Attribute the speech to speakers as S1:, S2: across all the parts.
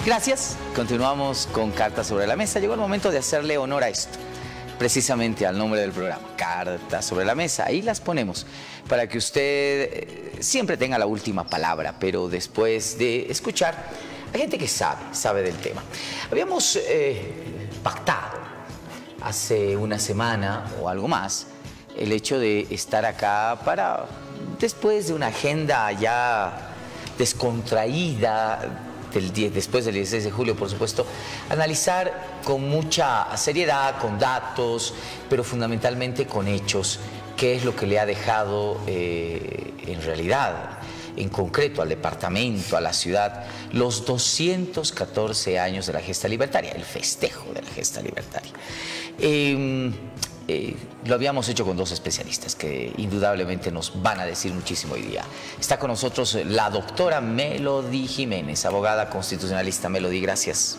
S1: Gracias. Continuamos con Cartas sobre la Mesa. Llegó el momento de hacerle honor a esto, precisamente al nombre del programa, Cartas sobre la Mesa. Ahí las ponemos para que usted siempre tenga la última palabra, pero después de escuchar a gente que sabe del tema. Habíamos pactado hace una semana o algo más el hecho de estar acá para, después de una agenda ya descontraída, después del 16 de julio, por supuesto, analizar con mucha seriedad, con datos, pero fundamentalmente con hechos, qué es lo que le ha dejado en realidad, en concreto al departamento, a la ciudad, los 214 años de la gesta libertaria, el festejo de la gesta libertaria. Lo habíamos hecho con dos especialistas que indudablemente nos van a decir muchísimo hoy día. Está con nosotros la doctora Melody Jiménez, abogada constitucionalista. Melody, gracias.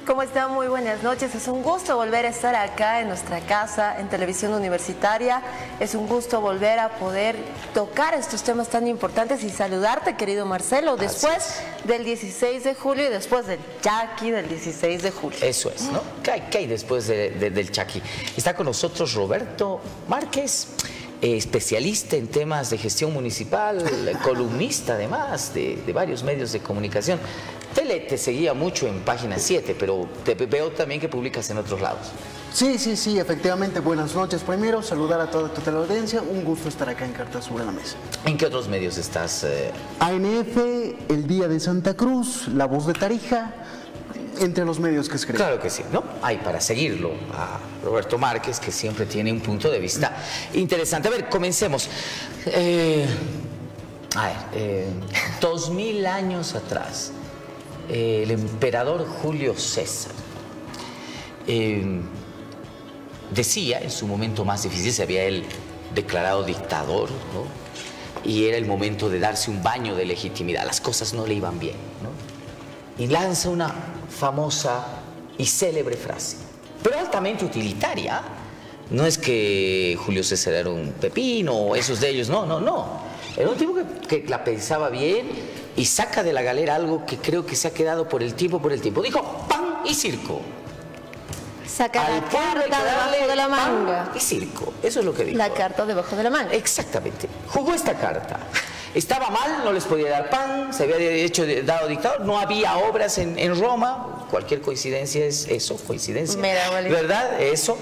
S2: ¿Cómo están? Muy buenas noches. Es un gusto volver a estar acá en nuestra casa, en Televisión Universitaria. Es un gusto volver a poder tocar estos temas tan importantes y saludarte, querido Marcelo, después del 16 de julio y después del Chaki del 16 de julio.
S1: Eso es, ¿no? ¿Qué hay después del Chaki? Está con nosotros Roberto Márquez, especialista en temas de gestión municipal, columnista además de varios medios de comunicación. Te seguía mucho en Página 7, pero te veo también que publicas en otros lados.
S3: Sí, efectivamente. Buenas noches. Primero, saludar a toda tu teleaudiencia. Un gusto estar acá en Cartas sobre la Mesa.
S1: ¿En qué otros medios estás?
S3: ANF, El Día de Santa Cruz, La Voz de Tarija, entre los medios que escriben.
S1: Claro que sí, ¿no? Hay para seguirlo a Roberto Márquez, que siempre tiene un punto de vista interesante. A ver, comencemos. 2000 años atrás, el emperador Julio César decía, en su momento más difícil, se había él declarado dictador, ¿no? Y era el momento de darse un baño de legitimidad. Las cosas no le iban bien, ¿no? Y lanza una famosa y célebre frase, pero altamente utilitaria. No es que Julio César era un pepino o esos de ellos, no. Era un tipo que la pensaba bien y saca de la galera algo que creo que se ha quedado por el tiempo. Dijo, pan y circo.
S2: Saca la carta debajo de la manga.
S1: Pan y circo, eso es lo que dijo.
S2: La carta debajo de la manga.
S1: Exactamente. Jugó esta carta. Estaba mal, no les podía dar pan, se había dado dictador, no había obras en Roma. Cualquier coincidencia es eso, coincidencia. ¿Verdad? Eso.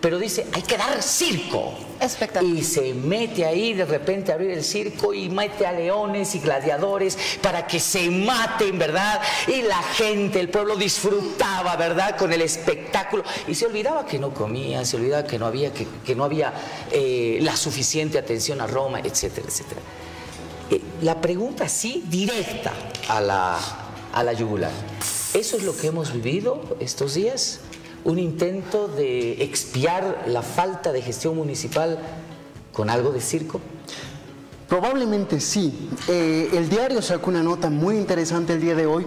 S1: Pero dice, hay que dar circo.
S2: Espectacular.
S1: Y se mete ahí de repente a abrir el circo y mete a leones y gladiadores para que se maten, ¿verdad? Y la gente, el pueblo disfrutaba, ¿verdad? Con el espectáculo. Y se olvidaba que no comía, se olvidaba que no había la suficiente atención a Roma, etcétera, etcétera. La pregunta sí, directa a la yugular. ¿Eso es lo que hemos vivido estos días? ¿Un intento de expiar la falta de gestión municipal con algo de circo?
S3: Probablemente sí. El diario sacó una nota muy interesante el día de hoy,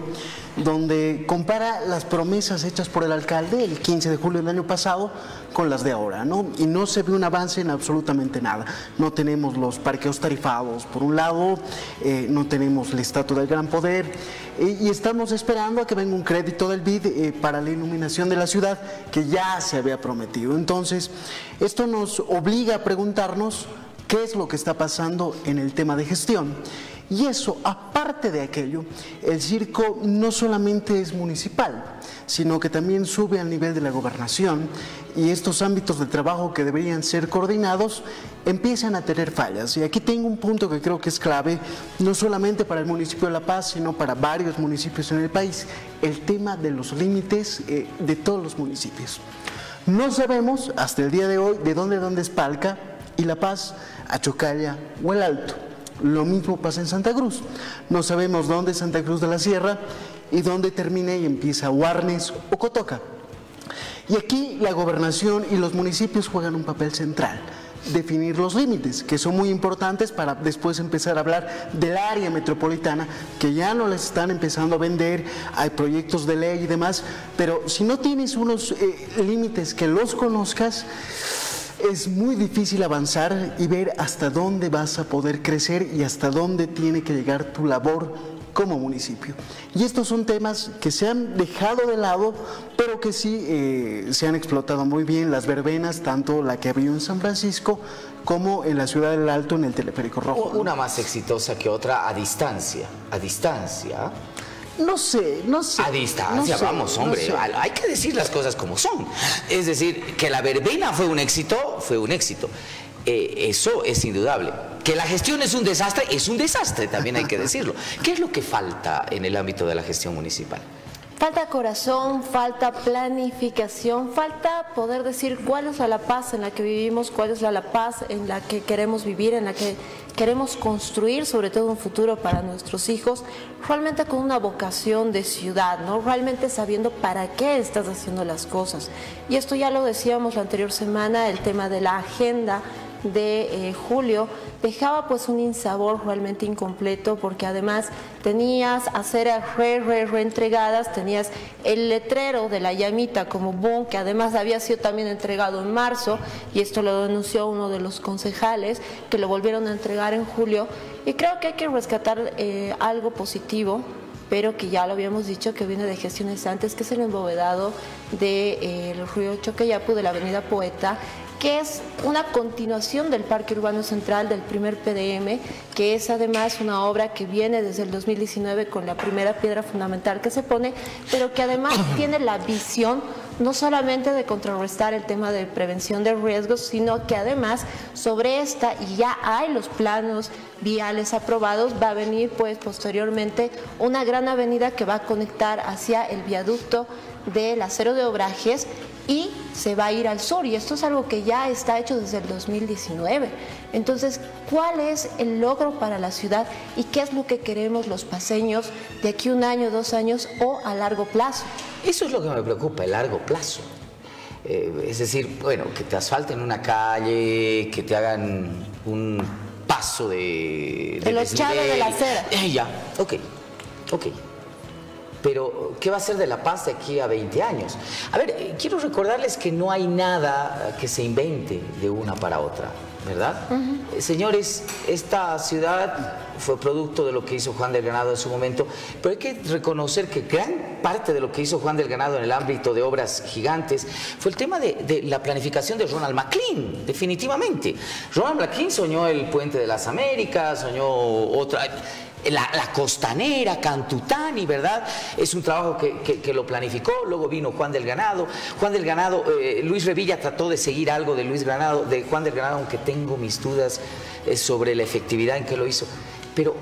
S3: donde compara las promesas hechas por el alcalde el 15 de julio del año pasado con las de ahora, ¿no? Y no se ve un avance en absolutamente nada. No tenemos los parqueos tarifados, por un lado, no tenemos la estatua del gran poder, y estamos esperando a que venga un crédito del BID para la iluminación de la ciudad, que ya se había prometido. Entonces, esto nos obliga a preguntarnos qué es lo que está pasando en el tema de gestión. Y eso, aparte de aquello, el circo no solamente es municipal, sino que también sube al nivel de la gobernación, y estos ámbitos de trabajo que deberían ser coordinados empiezan a tener fallas. Y aquí tengo un punto que creo que es clave, no solamente para el municipio de La Paz, sino para varios municipios en el país: el tema de los límites de todos los municipios. No sabemos hasta el día de hoy de dónde es Palca y La Paz, Achocalla o El Alto. Lo mismo pasa en Santa Cruz. No sabemos dónde es Santa Cruz de la Sierra y dónde termina y empieza Guarnes o Cotoca. Y aquí la gobernación y los municipios juegan un papel central. Definir los límites, que son muy importantes para después empezar a hablar del área metropolitana, que ya no les están empezando a vender, hay proyectos de ley y demás, pero si no tienes unos límites que los conozcas, es muy difícil avanzar y ver hasta dónde vas a poder crecer y hasta dónde tiene que llegar tu labor como municipio. Y estos son temas que se han dejado de lado, pero que sí se han explotado muy bien. Las verbenas, tanto la que había en San Francisco como en la Ciudad del Alto, en el Teleférico Rojo.
S1: Una más exitosa que otra a distancia. A distancia.
S3: No sé.
S1: A distancia,
S3: no sé,
S1: vamos, hombre,
S3: no sé.
S1: hay que decir las cosas como son. Es decir, que la verbena fue un éxito, fue un éxito. Eso es indudable. Que la gestión es un desastre, también hay que decirlo. ¿Qué es lo que falta en el ámbito de la gestión municipal?
S2: Falta corazón, falta planificación, falta poder decir cuál es la paz en la que vivimos, cuál es la paz en la que queremos vivir, en la que queremos construir sobre todo un futuro para nuestros hijos, realmente con una vocación de ciudad, ¿no? Realmente sabiendo para qué estás haciendo las cosas. Y esto ya lo decíamos la anterior semana, el tema de la agenda de julio dejaba pues un insabor realmente incompleto, porque además tenías aceras reentregadas, tenías el letrero de la llamita como boom, que además había sido también entregado en marzo, y esto lo denunció uno de los concejales, que lo volvieron a entregar en julio, y creo que hay que rescatar algo positivo, pero que ya lo habíamos dicho, que viene de gestiones antes, que es el embovedado del Río Choqueyapu, de la avenida Poeta, que es una continuación del Parque Urbano Central del primer PDM, que es además una obra que viene desde el 2019 con la primera piedra fundamental que se pone, pero que además tiene la visión no solamente de contrarrestar el tema de prevención de riesgos, sino que además sobre esta, y ya hay los planos viales aprobados, va a venir pues posteriormente una gran avenida que va a conectar hacia el viaducto del acero de Obrajes y se va a ir al sur, y esto es algo que ya está hecho desde el 2019. Entonces, ¿cuál es el logro para la ciudad y qué es lo que queremos los paseños de aquí 1 año, 2 años o a largo plazo?
S1: Eso es lo que me preocupa, el largo plazo. Es decir, bueno, que te asfalten una calle, que te hagan un paso de
S2: los chaves de la acera.
S1: Ya, ok. Pero, ¿qué va a ser de La Paz de aquí a 20 años? A ver, quiero recordarles que no hay nada que se invente de una para otra, ¿verdad? Señores, esta ciudad fue producto de lo que hizo Juan del Ganado en su momento, pero hay que reconocer que gran parte de lo que hizo Juan del Ganado en el ámbito de obras gigantes fue el tema de la planificación de Ronald McLean, definitivamente. Ronald McLean soñó el Puente de las Américas, soñó otra... La costanera, Cantutani, ¿verdad? Es un trabajo que lo planificó. Luego vino Juan del Ganado. Luis Revilla trató de seguir algo de Juan del Ganado, aunque tengo mis dudas sobre la efectividad en que lo hizo. Pero,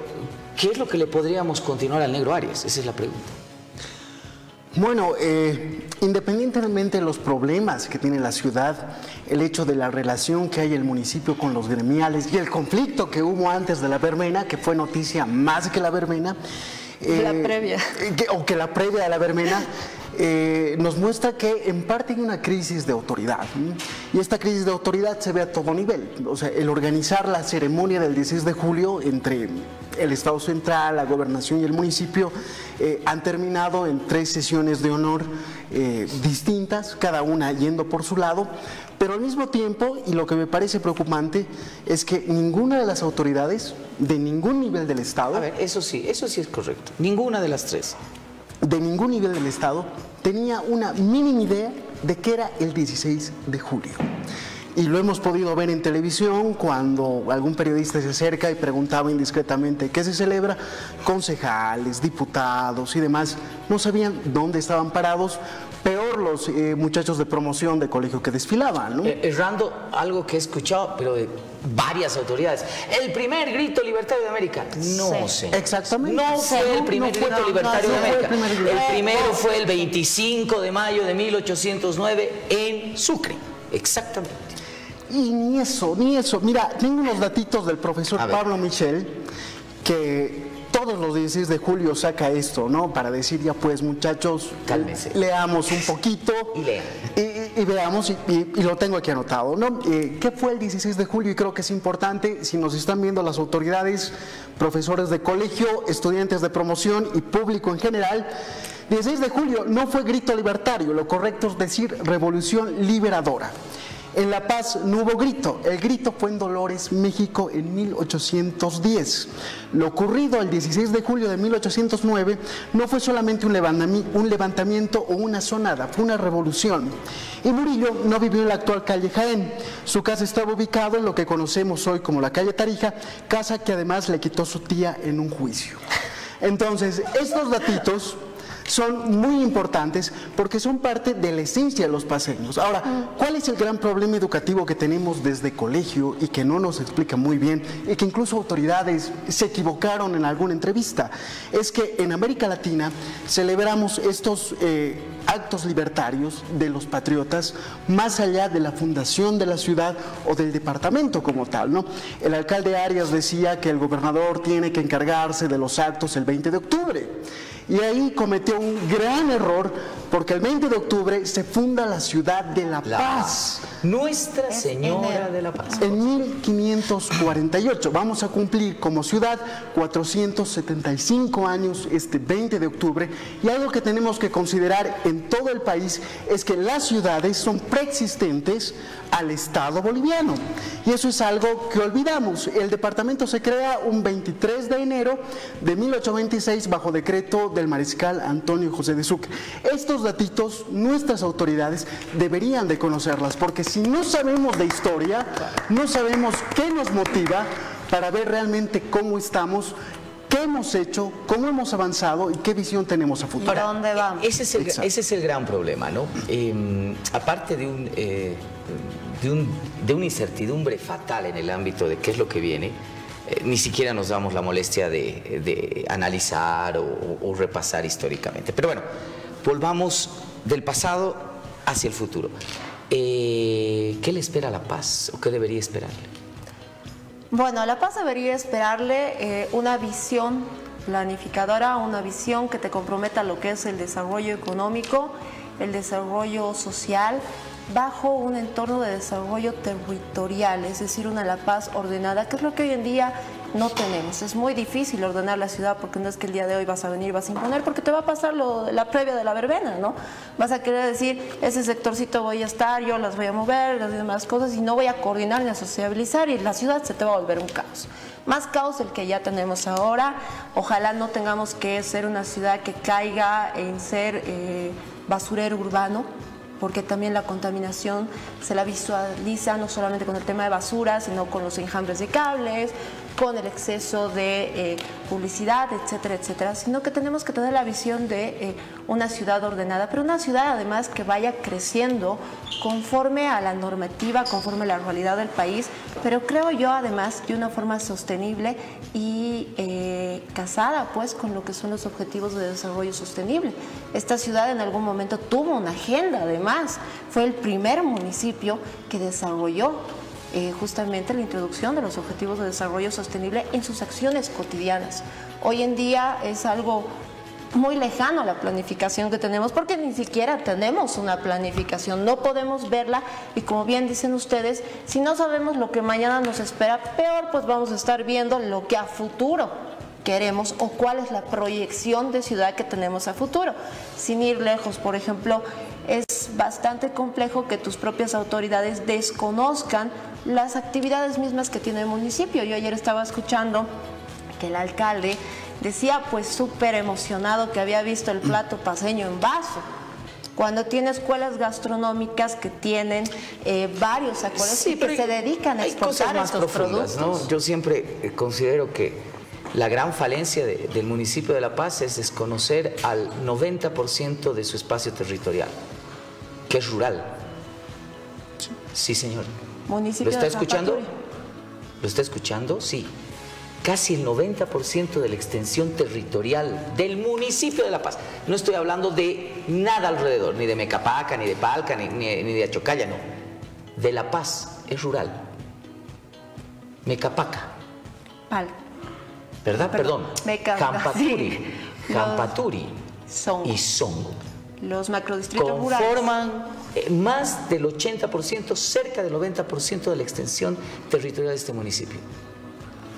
S1: ¿qué es lo que le podríamos continuar al Negro Arias? Esa es la pregunta.
S3: Bueno, independientemente de los problemas que tiene la ciudad, el hecho de la relación que hay el municipio con los gremiales y el conflicto que hubo antes de la verbena, que fue noticia más que la verbena,
S2: la previa.
S3: que la previa de la verbena, nos muestra que en parte hay una crisis de autoridad, ¿no? Y esta crisis de autoridad se ve a todo nivel. O sea, el organizar la ceremonia del 16 de julio entre el Estado Central, la Gobernación y el municipio han terminado en 3 sesiones de honor distintas, cada una yendo por su lado, pero al mismo tiempo, y lo que me parece preocupante, es que ninguna de las autoridades de ningún nivel del Estado...
S1: A ver, eso sí es correcto. Ninguna de las 3.
S3: De ningún nivel del Estado tenía una mínima idea de qué era el 16 de julio. Y lo hemos podido ver en televisión cuando algún periodista se acerca y preguntaba indiscretamente qué se celebra. Concejales, diputados y demás no sabían dónde estaban parados. Peor los muchachos de promoción de colegio que desfilaban, ¿no?
S1: Errando, algo que he escuchado, pero de varias autoridades. El primer grito libertario de América. No sé.
S3: Exactamente.
S1: No fue el primer grito libertario de América. El primero fue el 25 de mayo de 1809 en Sucre. Exactamente.
S3: Y ni eso. Mira, tengo unos datitos del profesor Pablo Michel, que todos los 16 de julio saca esto, ¿no? Para decir, ya pues, muchachos,
S1: cálmense,
S3: leamos un poquito
S1: y lean.
S3: Y veamos, y lo tengo aquí anotado, ¿no? ¿Qué fue el 16 de julio? Y creo que es importante, si nos están viendo las autoridades, profesores de colegio, estudiantes de promoción y público en general, 16 de julio no fue grito libertario, lo correcto es decir revolución liberadora. En La Paz no hubo grito, el grito fue en Dolores, México, en 1810. Lo ocurrido el 16 de julio de 1809 no fue solamente un levantamiento o una sonada, fue una revolución. Y Murillo no vivió en la actual calle Jaén. Su casa estaba ubicada en lo que conocemos hoy como la calle Tarija, casa que además le quitó su tía en un juicio. Entonces, estos datitos son muy importantes porque son parte de la esencia de los paseños. Ahora, ¿cuál es el gran problema educativo que tenemos desde colegio y que no nos explica muy bien y que incluso autoridades se equivocaron en alguna entrevista? Es que en América Latina celebramos estos actos libertarios de los patriotas más allá de la fundación de la ciudad o del departamento como tal, ¿no? El alcalde Arias decía que el gobernador tiene que encargarse de los actos el 20 de octubre. Y ahí cometió un gran error porque el 20 de octubre se funda la ciudad de La Paz.
S1: Nuestra Señora de la Paz.
S3: En 1548 vamos a cumplir como ciudad 475 años este 20 de octubre y algo que tenemos que considerar en todo el país es que las ciudades son preexistentes al Estado boliviano y eso es algo que olvidamos. El departamento se crea un 23 de enero de 1826 bajo decreto del mariscal Antonio José de Sucre. Estos datitos nuestras autoridades deberían de conocerlas porque si no sabemos de historia, no sabemos qué nos motiva para ver realmente cómo estamos, qué hemos hecho, cómo hemos avanzado y qué visión tenemos a futuro.
S2: ¿Para dónde vamos?
S1: Ese es el gran problema, ¿no? Aparte de una incertidumbre fatal en el ámbito de qué es lo que viene, ni siquiera nos damos la molestia de analizar o repasar históricamente. Pero bueno, volvamos del pasado hacia el futuro. ¿Qué le espera a La Paz o qué debería esperarle?
S2: Bueno, a La Paz debería esperarle una visión planificadora, una visión que te comprometa lo que es el desarrollo económico, el desarrollo social, bajo un entorno de desarrollo territorial, es decir, una La Paz ordenada, que es lo que hoy en día no tenemos. Es muy difícil ordenar la ciudad porque no es que el día de hoy vas a venir, vas a imponer, porque te va a pasar la previa de la verbena, ¿no? Vas a querer decir, ese sectorcito voy a estar, yo las voy a mover, las demás cosas, y no voy a coordinar ni a sociabilizar, y la ciudad se te va a volver un caos. Más caos el que ya tenemos ahora. Ojalá no tengamos que ser una ciudad que caiga en ser basurero urbano, porque también la contaminación se la visualiza no solamente con el tema de basura, sino con los enjambres de cables, con el exceso de publicidad, etcétera, etcétera, sino que tenemos que tener la visión de una ciudad ordenada, pero una ciudad además que vaya creciendo conforme a la normativa, conforme a la realidad del país, pero creo yo además de una forma sostenible y casada pues con lo que son los objetivos de desarrollo sostenible. Esta ciudad en algún momento tuvo una agenda, además, fue el primer municipio que desarrolló justamente la introducción de los objetivos de desarrollo sostenible en sus acciones cotidianas. Hoy en día es algo muy lejano a la planificación que tenemos, porque ni siquiera tenemos una planificación, no podemos verla, y como bien dicen ustedes, si no sabemos lo que mañana nos espera, peor pues vamos a estar viendo lo que a futuro queremos o cuál es la proyección de ciudad que tenemos a futuro. Sin ir lejos, por ejemplo, es bastante complejo que tus propias autoridades desconozcan las actividades mismas que tiene el municipio. Yo ayer estaba escuchando que el alcalde decía pues súper emocionado que había visto el plato paceño en vaso, cuando tiene escuelas gastronómicas que tienen varios acuerdos y que se dedican a exportar estos productos,
S1: ¿no? Yo siempre considero que la gran falencia del municipio de La Paz es desconocer al 90% de su espacio territorial, que es rural. Sí, señor.
S2: Municipio
S1: ¿Lo está
S2: de
S1: escuchando?
S2: Zapatori.
S1: ¿Lo está escuchando? Sí. Casi el 90% de la extensión territorial del municipio de La Paz. No estoy hablando de nada alrededor, ni de Mecapaca, ni de Palca, ni de Achocalla, no. De La Paz, es rural. Mecapaca.
S2: Palca.
S1: ¿Verdad? Perdón. Campaturi.
S2: Sí.
S1: Campaturi
S2: Songo.
S1: y Songo
S2: Los macrodistritos rurales
S1: conforman más del 80%, cerca del 90% de la extensión territorial de este municipio.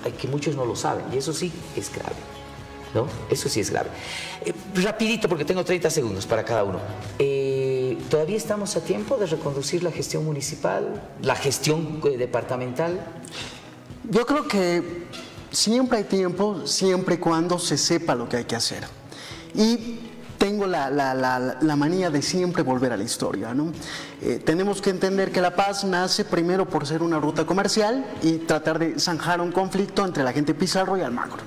S1: Hay que muchos no lo saben y eso sí es grave, ¿no? Eso sí es grave. Rapidito, porque tengo 30 segundos para cada uno. ¿todavía estamos a tiempo de reconducir la gestión municipal, la gestión departamental?
S3: Yo creo que siempre hay tiempo, siempre y cuando se sepa lo que hay que hacer. Y tengo la manía de siempre volver a la historia, ¿no? Tenemos que entender que La Paz nace primero por ser una ruta comercial y tratar de zanjar un conflicto entre la gente de Pizarro y Almagro.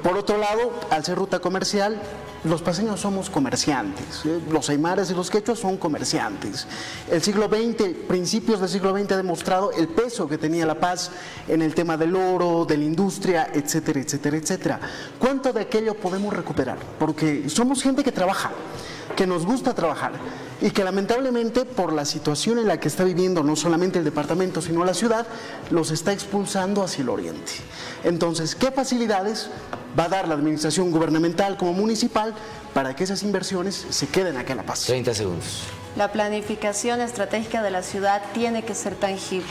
S3: Por otro lado, al ser ruta comercial, los paceños somos comerciantes, los aymaras y los quechuas son comerciantes. El siglo XX, principios del siglo XX ha demostrado el peso que tenía La Paz en el tema del oro, de la industria, etcétera, etcétera, etcétera. ¿Cuánto de aquello podemos recuperar? Porque somos gente que trabaja, que nos gusta trabajar y que lamentablemente por la situación en la que está viviendo no solamente el departamento sino la ciudad, los está expulsando hacia el oriente. Entonces, ¿qué facilidades va a dar la administración gubernamental como municipal para que esas inversiones se queden acá en La Paz?
S1: 30 segundos.
S2: La planificación estratégica de la ciudad tiene que ser tangible.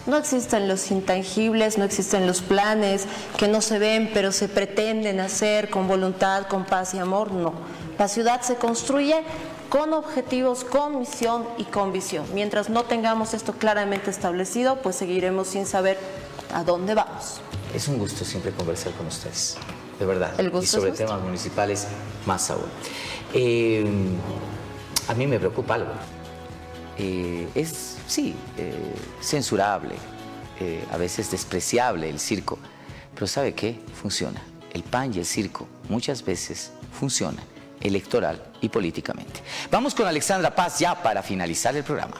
S2: No existen los intangibles, no existen los planes que no se ven, pero se pretenden hacer con voluntad, con paz y amor. No. La ciudad se construye con objetivos, con misión y con visión. Mientras no tengamos esto claramente establecido, pues seguiremos sin saber a dónde vamos.
S1: Es un gusto siempre conversar con ustedes, de verdad.
S2: El gusto
S1: y sobre
S2: es nuestro.
S1: temas municipales más aún. A mí me preocupa algo. Es, sí, censurable, a veces despreciable el circo, pero ¿sabe qué? Funciona. El pan y el circo muchas veces funcionan electoral y políticamente. Vamos con Alexandra Paz ya para finalizar el programa.